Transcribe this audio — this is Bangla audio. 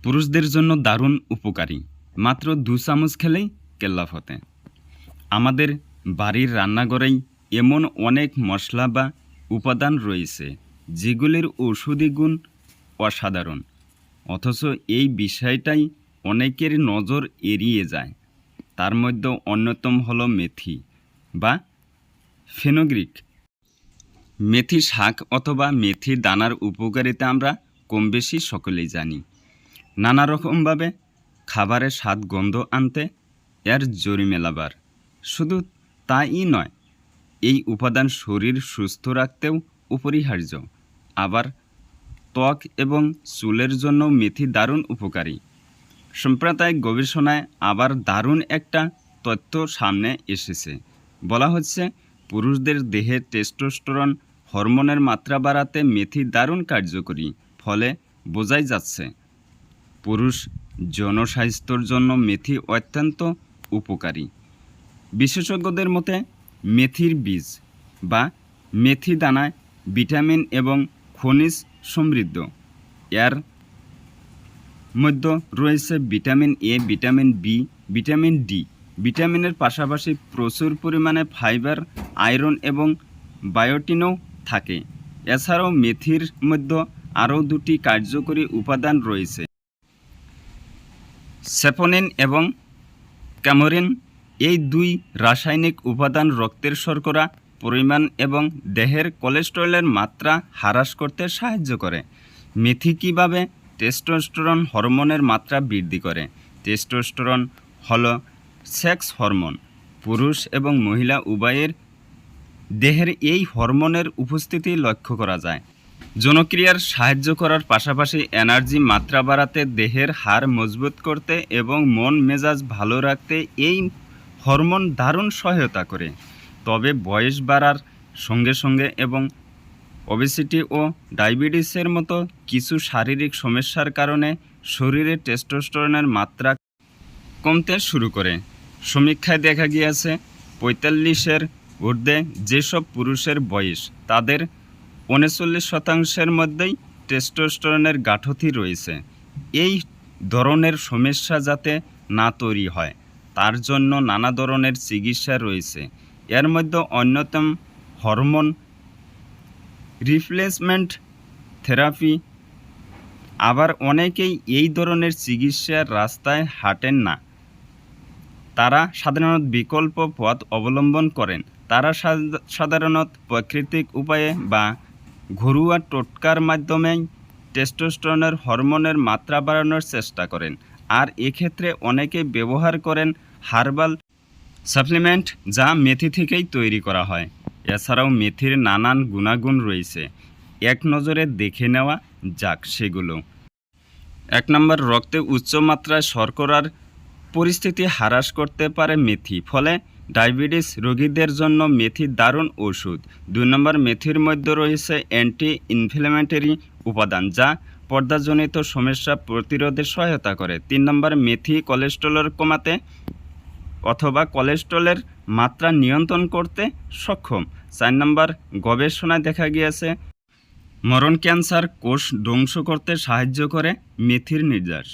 পুরুষদের জন্য দারুণ উপকারী। মাত্র 2 চামচ খেলেই কেল্লা ফতে। আমাদের বাড়ির রান্নাঘরেই এমন অনেক মশলা বা উপাদান রয়েছে যেগুলির ঔষধি গুণ অসাধারণ, অথচ এই বিষয়টাই অনেকের নজর এড়িয়ে যায়। তার মধ্যে অন্যতম হলো মেথি বা ফেনুগ্রিক। মেথি শাক অথবা মেথি দানার উপকারিতা আমরা কম বেশি সকলেই জানি। নানা রকমভাবে খাবারের স্বাদ গন্ধ আনতে এর জরি মেলাবার। শুধু তাই নয়, এই উপাদান শরীর সুস্থ রাখতেও অপরিহার্য। আবার ত্বক এবং চুলের জন্য মেথি দারুণ উপকারী। সাম্প্রদায়িক গবেষণায় আবার দারুণ একটা তথ্য সামনে এসেছে। বলা হচ্ছে পুরুষদের দেহে টেস্টোস্টেরন হরমোনের মাত্রা বাড়াতে মেথি দারুণ কার্যকরী। ফলে বোঝাই যাচ্ছে পুরুষ জনস্বাস্থ্যের জন্য মেথি অত্যন্ত উপকারী। বিশেষজ্ঞদের মতে মেথির বীজ বা মেথি দানায় ভিটামিন এবং খনিজ সমৃদ্ধ। এর মধ্যে রয়েছে vitamin A, vitamin B, vitamin D. ভিটামিনের পাশাপাশি প্রচুর পরিমাণে ফাইবার, আয়রন এবং বায়োটিনও থাকে। এছাড়াও মেথির মধ্যে আরও 2টি কার্যকরী উপাদান রয়েছে, স্যাপোনিন এবং ক্যামোরিন। এই 2 রাসায়নিক উপাদান রক্তের শর্করা পরিমাণ এবং দেহের কোলেস্টেরলের মাত্রা হ্রাস করতে সাহায্য করে। মেথি কীভাবে টেস্টোস্টেরন হরমোনের মাত্রা বৃদ্ধি করে? টেস্টোস্টেরন হলো সেক্স হরমোন। পুরুষ এবং মহিলা উভয়ের দেহের এই হরমোনের উপস্থিতি লক্ষ্য করা যায়। যৌনক্রিয়ার সাহায্য করার পাশাপাশি এনার্জি মাত্রা বাড়াতে, দেহের হাড় মজবুত করতে এবং মন মেজাজ ভালো রাখতে এই হরমোন দারুণ সহায়তা করে। তবে বয়স বাড়ার সঙ্গে সঙ্গে এবং ওবেসিটি ও ডায়াবেটিসের মতো কিছু শারীরিক সমস্যার কারণে শরীরে টেস্টোস্টেরনের মাত্রা কমতে শুরু করে। সমীক্ষায় দেখা গিয়েছে 45-এর ঊর্ধ্বে যেসব পুরুষের বয়স, তাদের 39% মধ্যেই টেস্টোস্টেরনের ঘাটতি রয়েছে। এই ধরনের সমস্যা যাতে না তৈরি হয় তার জন্য নানা ধরনের চিকিৎসা রয়েছে। এর মধ্যে অন্যতম হরমোন রিপ্লেসমেন্ট থেরাপি। আবার অনেকেই এই ধরনের চিকিৎসার রাস্তায় হাঁটেন না, তারা সাধারণত বিকল্প পথ অবলম্বন করেন। তারা সাধারণত প্রাকৃতিক উপায়ে বা ঘরোয়া টোটকার মাধ্যমেই টেস্টোস্টেরনের হরমোনের মাত্রা বাড়ানোর চেষ্টা করেন। আর এক্ষেত্রে অনেকে ব্যবহার করেন হার্বাল সাপ্লিমেন্ট, যা মেথি থেকেই তৈরি করা হয়। এছাড়াও মেথির নানান গুণাগুণ রয়েছে, এক নজরে দেখে নেওয়া যাক সেগুলো। 1 নম্বর, রক্তে উচ্চ মাত্রায় শর্করার পরিস্থিতি হ্রাস করতে পারে মেথি, ফলে ডায়াবেটিস রোগীদের জন্য মেথি দারুণ ওষুধ। 2 নম্বর, মেথির মধ্যে রয়েছে অ্যান্টি ইনফ্ল্যামেটরি উপাদান, যা পর্দাজনিত সমস্যা প্রতিরোধে সহায়তা করে। 3 নম্বর, মেথি কোলেস্টেরল কমাতে অথবা কোলেস্টেরলের মাত্রা নিয়ন্ত্রণ করতে সক্ষম। 4 নম্বর, গবেষণায় দেখা গিয়েছে মরণ ক্যান্সার কোষ ধ্বংস করতে সাহায্য করে মেথির নির্যাস।